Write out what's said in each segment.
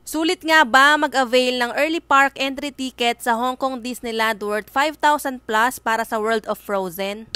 Sulit nga ba mag-avail ng early park entry ticket sa Hong Kong Disneyland worth 5,000 plus para sa World of Frozen?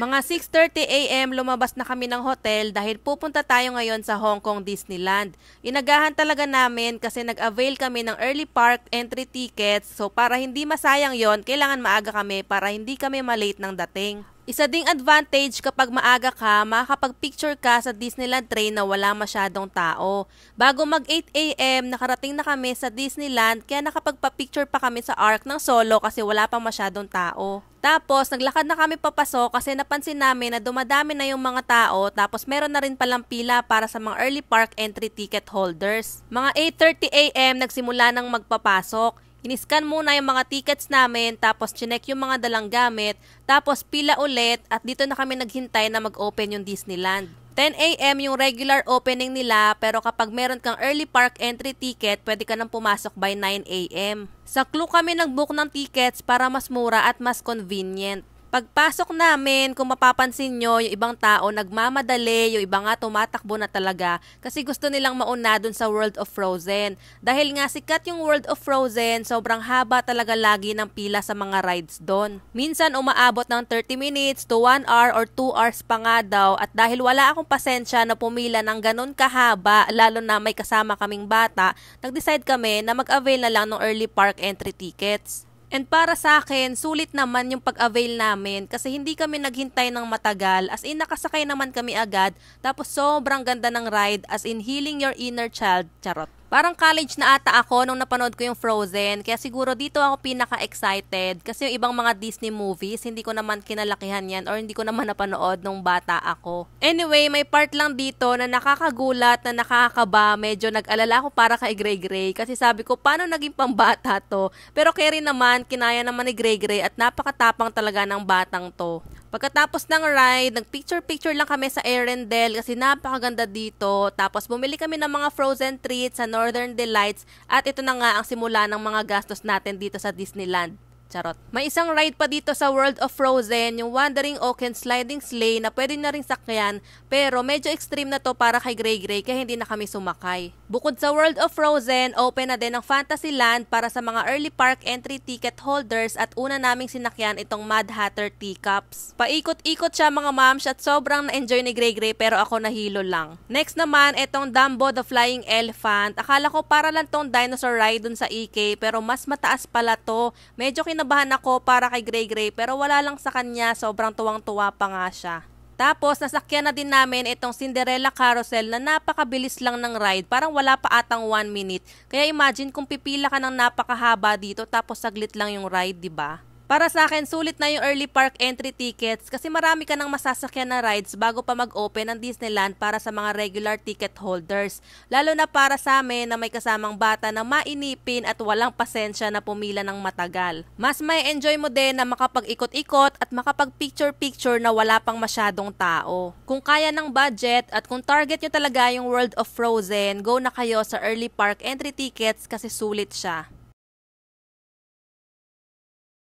Mga 6:30 AM lumabas na kami ng hotel dahil pupunta tayo ngayon sa Hong Kong Disneyland. Inagahan talaga namin kasi nag-avail kami ng early park entry tickets, so para hindi masayang yon, kailangan maaga kami para hindi kami malate ng dating. Isa ding advantage kapag maaga ka, makakapag-picture ka sa Disneyland train na wala masyadong tao. Bago mag 8 AM, nakarating na kami sa Disneyland kaya nakapagpa-picture pa kami sa Ark ng solo kasi wala pang masyadong tao. Tapos, naglakad na kami papasok kasi napansin namin na dumadami na yung mga tao, tapos meron na rin palang pila para sa mga early park entry ticket holders. Mga 8:30 AM nagsimula nang magpapasok. Iniscan muna yung mga tickets namin, tapos chinek yung mga dalang gamit, tapos pila ulit at dito na kami naghintay na mag-open yung Disneyland. 10 AM yung regular opening nila, pero kapag meron kang early park entry ticket, pwede ka nang pumasok by 9 AM. Sa Klook kami nag-book ng tickets para mas mura at mas convenient. Pagpasok namin, kung mapapansin nyo, yung ibang tao nagmamadali, yung iba nga tumatakbo na talaga kasi gusto nilang mauna dun sa World of Frozen. Dahil nga sikat yung World of Frozen, sobrang haba talaga lagi ng pila sa mga rides doon. Minsan umaabot ng 30 minutes to 1 hour or 2 hours pa nga daw, at dahil wala akong pasensya na pumila ng ganun kahaba, lalo na may kasama kaming bata, nag-decide kami na mag-avail na lang ng early park entry tickets. And para sa akin, sulit naman yung pag-avail namin kasi hindi kami naghintay ng matagal, as in nakasakay naman kami agad, tapos sobrang ganda ng ride, as in healing your inner child, charot. Parang college na ata ako nung napanood ko yung Frozen, kaya siguro dito ako pinaka-excited kasi yung ibang mga Disney movies, hindi ko naman kinalakihan yan or hindi ko naman napanood nung bata ako. Anyway, may part lang dito na nakakagulat, na nakakaba, medyo nag-alala ako para kay Gray Gray kasi sabi ko, paano naging pambata to? Pero kaya rin naman, kinaya naman ni Gray Gray at napakatapang talaga ng batang to. Pagkatapos ng ride, nag-picture-picture lang kami sa Arendelle kasi napakaganda dito. Tapos bumili kami ng mga frozen treats sa Northern Delights at ito na nga ang simula ng mga gastos natin dito sa Disneyland. Charot. May isang ride pa dito sa World of Frozen, yung Wandering Oak and Sliding Sleigh na pwede na rin sakyan, pero medyo extreme na to para kay Gray Gray kaya hindi na kami sumakay. Bukod sa World of Frozen, open na din ang Fantasyland para sa mga early park entry ticket holders at una naming sinakyan itong Mad Hatter Teacups. Paikot-ikot siya mga mams at sobrang na-enjoy ni Gray Gray pero ako nahilo lang. Next naman, itong Dumbo the Flying Elephant. Akala ko para lang tong dinosaur ride dun sa EK pero mas mataas pala to. Medyo kinabahan ako para kay Gray Gray pero wala lang sa kanya, sobrang tuwang-tuwa pa nga siya. Tapos nasakyan na din namin itong Cinderella Carousel na napakabilis lang ng ride, parang wala pa atang 1 minute. Kaya imagine kung pipila ka ng napakahaba dito tapos saglit lang yung ride, di ba? Para sa akin, sulit na yung early park entry tickets kasi marami ka nang masasakyan na rides bago pa mag-open ang Disneyland para sa mga regular ticket holders. Lalo na para sa amin na may kasamang bata na mainipin at walang pasensya na pumila ng matagal. Mas may enjoy mo din na makapag-ikot-ikot at makapag-picture-picture na wala pang masyadong tao. Kung kaya ng budget at kung target nyo talaga yung World of Frozen, go na kayo sa early park entry tickets kasi sulit siya.